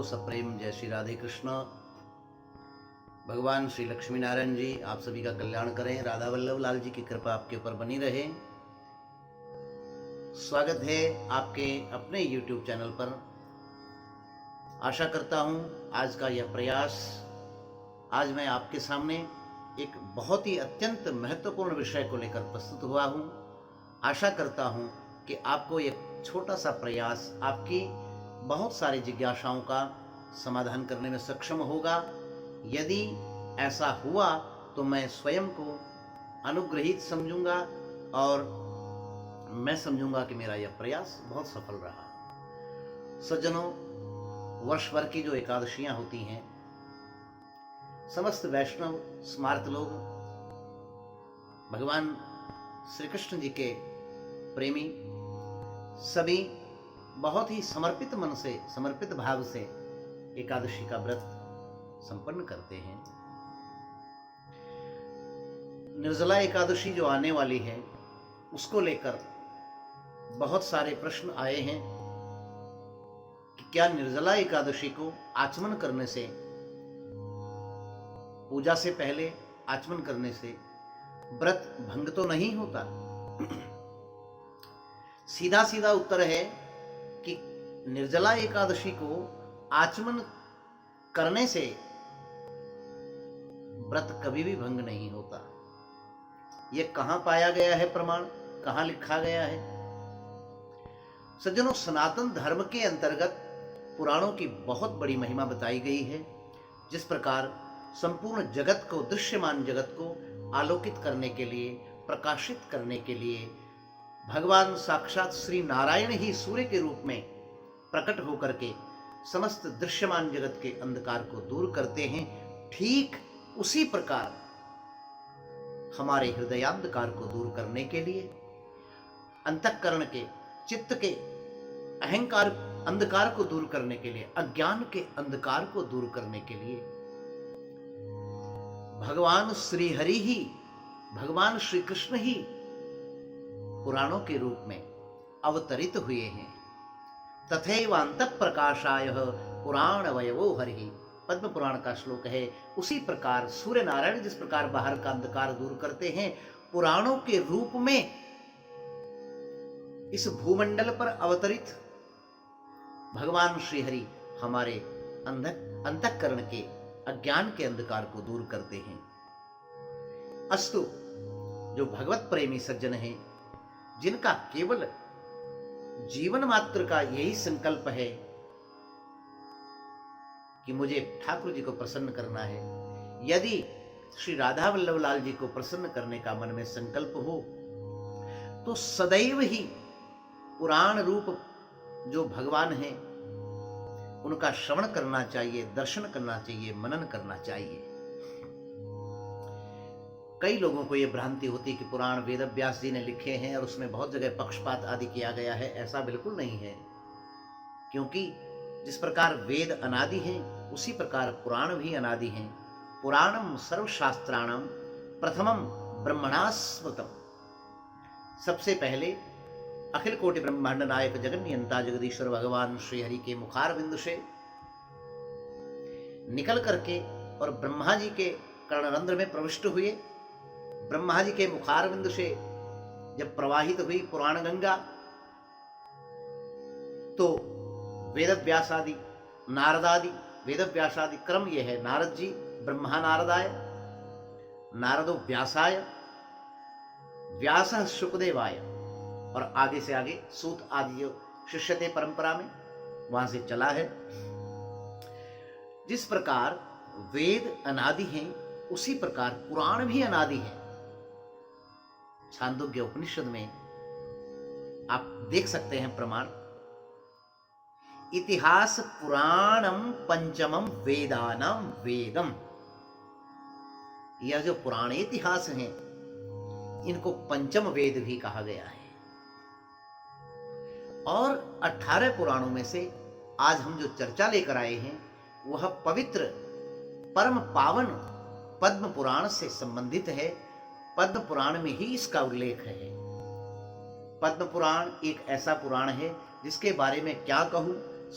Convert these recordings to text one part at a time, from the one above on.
को सप्रेम जय श्री राधे कृष्ण। भगवान श्री लक्ष्मी नारायण जी आप सभी का कल्याण करें। राधा वल्लभ लाल जी की कृपा आपके ऊपर बनी रहे। स्वागत है आपके अपने YouTube चैनल पर। आशा करता हूं आज का यह प्रयास, आज मैं आपके सामने एक बहुत ही अत्यंत महत्वपूर्ण विषय को लेकर प्रस्तुत हुआ हूं। आशा करता हूं कि आपको एक छोटा सा प्रयास आपकी बहुत सारी जिज्ञासाओं का समाधान करने में सक्षम होगा। यदि ऐसा हुआ तो मैं स्वयं को अनुग्रहित समझूंगा और मैं समझूंगा कि मेरा यह प्रयास बहुत सफल रहा। सज्जनों, वर्ष भर की जो एकादशियां होती हैं, समस्त वैष्णव स्मार्त लोग भगवान श्री कृष्ण जी के प्रेमी सभी बहुत ही समर्पित मन से, समर्पित भाव से एकादशी का व्रत संपन्न करते हैं। निर्जला एकादशी जो आने वाली है उसको लेकर बहुत सारे प्रश्न आए हैं कि क्या निर्जला एकादशी को आचमन करने से, पूजा से पहले आचमन करने से व्रत भंग तो नहीं होता? सीधा सीधा उत्तर है कि निर्जला एकादशी को आचमन करने से व्रत कभी भी भंग नहीं होता। यह कहां पाया गया है प्रमाण, कहां लिखा गया है? सज्जनों, सनातन धर्म के अंतर्गत पुराणों की बहुत बड़ी महिमा बताई गई है। जिस प्रकार संपूर्ण जगत को, दृश्यमान जगत को आलोकित करने के लिए, प्रकाशित करने के लिए भगवान साक्षात श्री नारायण ही सूर्य के रूप में प्रकट होकर के समस्त दृश्यमान जगत के अंधकार को दूर करते हैं, ठीक उसी प्रकार हमारे हृदयांधकार को दूर करने के लिए, अंतःकरण के, चित्त के अहंकार अंधकार को दूर करने के लिए, अज्ञान के अंधकार को दूर करने के लिए भगवान श्री हरि ही, भगवान श्री कृष्ण ही पुराणों के रूप में अवतरित हुए हैं। तथैव अंतः प्रकाशाय पुराण वयवो हरिः, पद्म पुराण का श्लोक है। उसी प्रकार सूर्य नारायण जिस प्रकार बाहर का अंधकार दूर करते हैं, पुराणों के रूप में इस भूमंडल पर अवतरित भगवान श्री हरि हमारे अंतःकरण के अज्ञान के अंधकार को दूर करते हैं। अस्तु, जो भगवत प्रेमी सज्जन हैं, जिनका केवल जीवन मात्र का यही संकल्प है कि मुझे ठाकुर जी को प्रसन्न करना है, यदि श्री राधा वल्लभ लाल जी को प्रसन्न करने का मन में संकल्प हो, तो सदैव ही पुराण रूप जो भगवान हैं उनका श्रवण करना चाहिए, दर्शन करना चाहिए, मनन करना चाहिए। कई लोगों को यह भ्रांति होती कि पुराण वेद व्यास जी ने लिखे हैं और उसमें बहुत जगह पक्षपात आदि किया गया है। ऐसा बिल्कुल नहीं है, क्योंकि जिस प्रकार वेद अनादि हैं उसी प्रकार पुराण भी अनादि हैं। पुराणम सर्वशास्त्राणाम प्रथमम ब्रह्मणास्मृतम, सबसे पहले अखिल कोटि ब्रह्मांड नायक जगन्नियंता जगदीश्वर भगवान श्री हरि के मुखारविंद से निकल करके और ब्रह्मा जी के कर्णरंध्र में प्रविष्ट हुए। ब्रह्मा जी के मुखारविंद से जब प्रवाहित हुई पुराण गंगा, तो वेद व्यासादि, नारदादि, वेद व्यासादि क्रम यह है। नारद जी ब्रह्मा नारदाय, नारदो व्यासाय, व्यास शुकदेवाय, और आगे से आगे सूत आदि जो शिष्य थे परंपरा में, वहां से चला है। जिस प्रकार वेद अनादि हैं उसी प्रकार पुराण भी अनादि है। छांदोग्य उपनिषद में आप देख सकते हैं प्रमाण, इतिहास पुराणम पंचमम वेदानाम वेदम। यह जो पुराण इतिहास हैं इनको पंचम वेद भी कहा गया है। और 18 पुराणों में से आज हम जो चर्चा लेकर आए हैं वह पवित्र परम पावन पद्म पुराण से संबंधित है। पद्म पुराण में ही इसका उल्लेख है। पद्म पुराण एक ऐसा पुराण है जिसके बारे में क्या कहूं,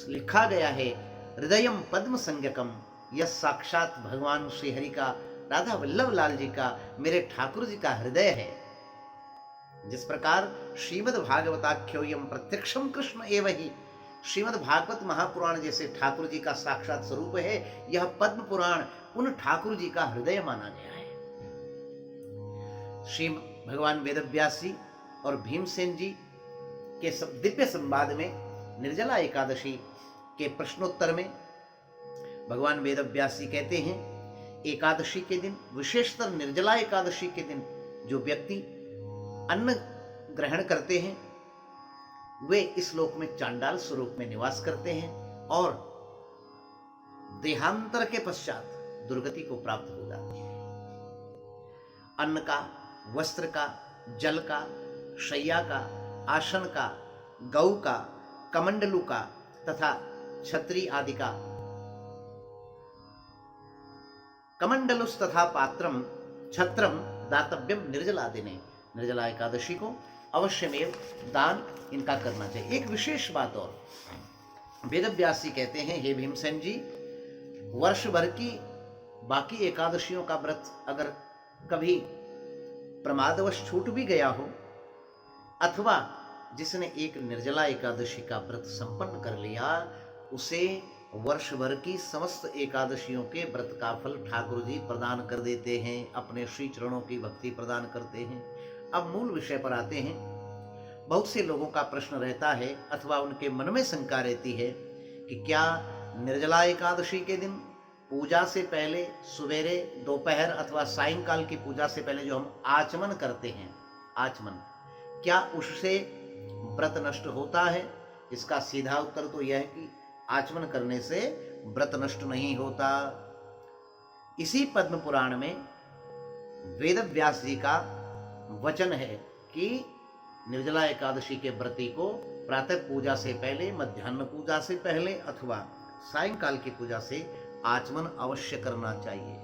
लिखा गया है हृदयम पद्म संज्ञकम, यह साक्षात भगवान श्रीहरि का, राधा वल्लभ लाल जी का, मेरे ठाकुर जी का हृदय है। जिस प्रकार श्रीमद् भागवताख्योयम प्रत्यक्षम कृष्ण एव ही, श्रीमद् भागवत महापुराण जैसे ठाकुर जी का साक्षात स्वरूप है, यह पद्म पुराण उन ठाकुर जी का हृदय माना गया है। श्री भगवान वेदव्यास जी और भीमसेन जी के दिव्य संवाद में निर्जला एकादशी के प्रश्नोत्तर में भगवान वेदव्यास जी कहते हैं, एकादशी के दिन, विशेषतर निर्जला एकादशी के दिन जो व्यक्ति अन्न ग्रहण करते हैं वे इस लोक में चांडाल स्वरूप में निवास करते हैं और देहांतर के पश्चात दुर्गति को प्राप्त हो जाती है। अन्न का, वस्त्र का, जल का, शैया का, आसन का, गौ का, कमंडलू का तथा छत्री आदि का, कमंडलुस तथा पात्रम छत्रम दातव्यम निर्जला दिने, निर्जला एकादशी को अवश्यमेव दान इनका करना चाहिए। एक विशेष बात और, वेदव्यास जी कहते हैं, हे भीमसेन जी, वर्ष भर की बाकी एकादशियों का व्रत अगर कभी प्रमादवश छूट भी गया हो, अथवा जिसने एक निर्जला एकादशी का व्रत संपन्न कर लिया, उसे वर्ष भर की समस्त एकादशियों के व्रत का फल ठाकुर जी प्रदान कर देते हैं, अपने श्री चरणों की भक्ति प्रदान करते हैं। अब मूल विषय पर आते हैं। बहुत से लोगों का प्रश्न रहता है अथवा उनके मन में शंका रहती है कि क्या निर्जला एकादशी के दिन पूजा से पहले, सवेरे, दोपहर अथवा सायंकाल की पूजा से पहले जो हम आचमन करते हैं, आचमन, क्या उससे व्रत नष्ट होता है? इसका सीधा उत्तर तो यह है कि आचमन करने से व्रत नष्ट नहीं होता। इसी पद्म पुराण में वेदव्यास जी का वचन है कि निर्जला एकादशी के व्रती को प्रातः पूजा से पहले, मध्याह्न पूजा से पहले अथवा सायंकाल की पूजा से आचमन अवश्य करना चाहिए।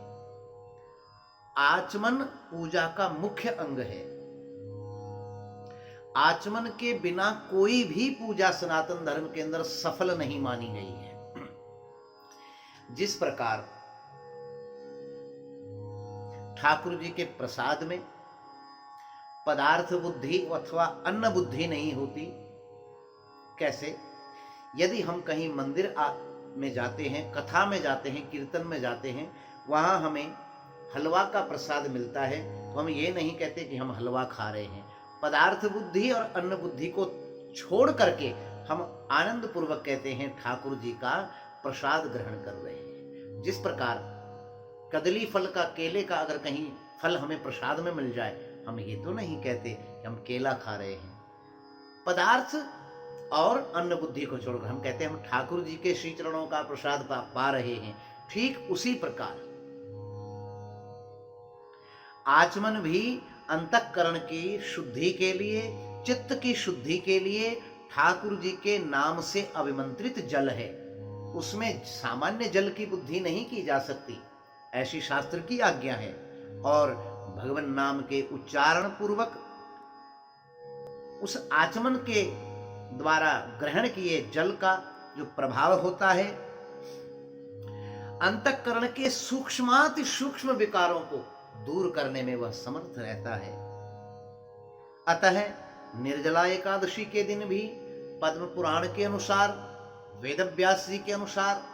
आचमन पूजा का मुख्य अंग है। आचमन के बिना कोई भी पूजा सनातन धर्म के अंदर सफल नहीं मानी गई है। जिस प्रकार ठाकुर जी के प्रसाद में पदार्थ बुद्धि अथवा अन्न बुद्धि नहीं होती, कैसे? यदि हम कहीं मंदिर में जाते हैं, कथा में जाते हैं, कीर्तन में जाते हैं, वहां हमें हलवा का प्रसाद मिलता है, तो हम ये नहीं कहते कि हम हलवा खा रहे हैं। पदार्थ बुद्धि और अन्न बुद्धि को छोड़ करके हम आनंद पूर्वक कहते हैं ठाकुर जी का प्रसाद ग्रहण कर रहे हैं। जिस प्रकार कदली फल का, केले का अगर कहीं फल हमें प्रसाद में मिल जाए, हम ये तो नहीं कहते कि हम केला खा रहे हैं। पदार्थ और अन्न बुद्धि को छोड़कर हम कहते हैं हम ठाकुर जी के श्री चरणों का प्रसाद पा रहे हैं। ठीक उसी प्रकार आचमन भी अंतःकरण की शुद्धि के लिए, चित्त की शुद्धि के लिए ठाकुर जी के नाम से अभिमंत्रित जल है। उसमें सामान्य जल की बुद्धि नहीं की जा सकती, ऐसी शास्त्र की आज्ञा है। और भगवान नाम के उच्चारण पूर्वक उस आचमन के द्वारा ग्रहण किए जल का जो प्रभाव होता है, अंतःकरण के सूक्ष्माति सूक्ष्म विकारों को दूर करने में वह समर्थ रहता है। अतः निर्जला एकादशी के दिन भी पद्म पुराण के अनुसार, वेदव्यास जी के अनुसार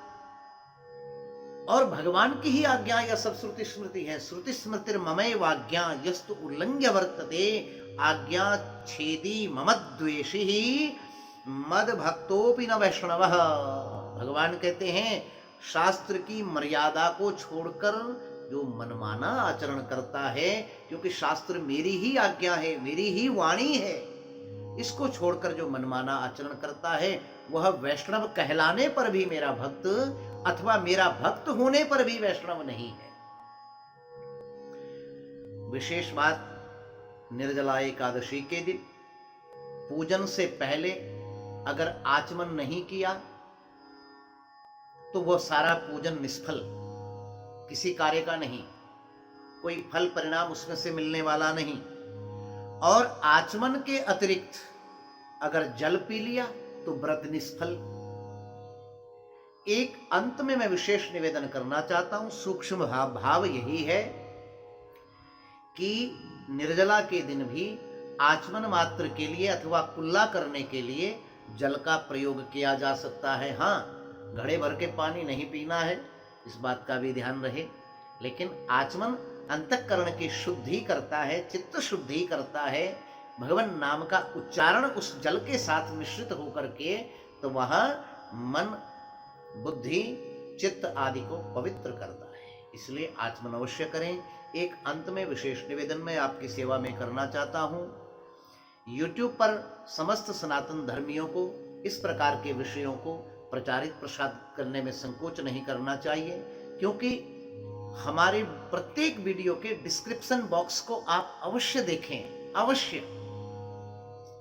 और भगवान की ही आज्ञा, यह सब श्रुति स्मृति है। श्रुति स्मृतिर ममैव आज्ञा यस्तु उल्लंघ्य वर्तते आज्ञा छेदी ममद्वेषी मद भक्तोपि न वैष्णवः। भगवान कहते हैं शास्त्र की मर्यादा को छोड़कर जो मनमाना आचरण करता है, क्योंकि शास्त्र मेरी ही आज्ञा है, मेरी ही वाणी है, इसको छोड़कर जो मनमाना आचरण करता है वह वैष्णव कहलाने पर भी मेरा भक्त अथवा मेरा भक्त होने पर भी वैष्णव नहीं है। विशेष बात, निर्जला एकादशी के दिन पूजन से पहले अगर आचमन नहीं किया तो वह सारा पूजन निष्फल, किसी कार्य का नहीं, कोई फल परिणाम उसमें से मिलने वाला नहीं। और आचमन के अतिरिक्त अगर जल पी लिया तो व्रत निष्फल। एक अंत में मैं विशेष निवेदन करना चाहता हूं, सूक्ष्म भाव यही है कि निर्जला के दिन भी आचमन मात्र के लिए अथवा कुल्ला करने के लिए जल का प्रयोग किया जा सकता है। हाँ, घड़े भर के पानी नहीं पीना है, इस बात का भी ध्यान रहे। लेकिन आचमन अंतःकरण की शुद्धि करता है, चित्त शुद्धि करता है, भगवान नाम का उच्चारण उस जल के साथ मिश्रित होकर के, तो वह मन, बुद्धि, चित्त आदि को पवित्र करता है। इसलिए आचमन अवश्य करें। एक अंत में विशेष निवेदन मैं आपकी सेवा में करना चाहता हूं। YouTube पर समस्त सनातन धर्मियों को इस प्रकार के विषयों को प्रचारित प्रसार करने में संकोच नहीं करना चाहिए, क्योंकि हमारे प्रत्येक वीडियो के डिस्क्रिप्शन बॉक्स को आप अवश्य देखें, अवश्य।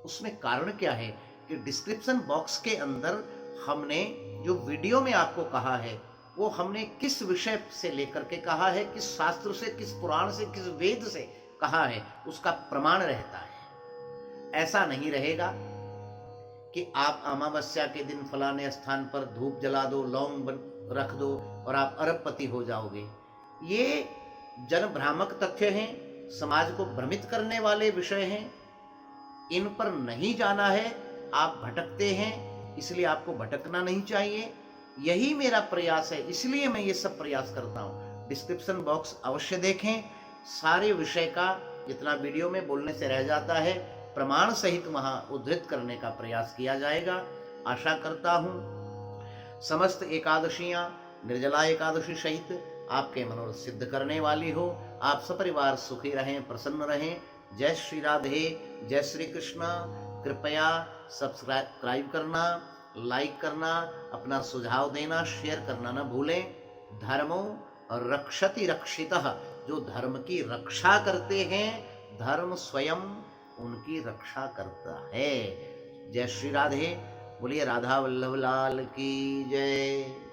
उसमें कारण क्या है कि डिस्क्रिप्शन बॉक्स के अंदर हमने जो वीडियो में आपको कहा है वो हमने किस विषय से लेकर के कहा है, किस शास्त्र से, किस पुराण से, किस वेद से कहा है, उसका प्रमाण रहता है। ऐसा नहीं रहेगा कि आप अमावस्या के दिन फलाने स्थान पर धूप जला दो, लौंग रख दो और आप अरबपति हो जाओगे। ये जन भ्रामक तथ्य हैं, समाज को भ्रमित करने वाले विषय हैं। इन पर नहीं जाना है, आप भटकते हैं, इसलिए आपको भटकना नहीं चाहिए। यही मेरा प्रयास है, इसलिए मैं ये सब प्रयास करता हूँ। डिस्क्रिप्शन बॉक्स अवश्य देखें। सारे विषय का जितना वीडियो में बोलने से रह जाता है, प्रमाण सहित वहां उद्धृत करने का प्रयास किया जाएगा। आशा करता हूँ समस्त एकादशियां निर्जला एकादशी सहित आपके मनोरथ सिद्ध करने वाली हो। आप सपरिवार सुखी रहें, प्रसन्न रहें। जय श्री राधे, जय श्री कृष्ण। कृपया सब्सक्राइब करना, लाइक करना, अपना सुझाव देना, शेयर करना न भूलें। धर्मो रक्षति रक्षितः, जो धर्म की रक्षा करते हैं, धर्म स्वयं उनकी रक्षा करता है। जय श्री राधे। बोलिए राधा वल्लभ लाल की जय।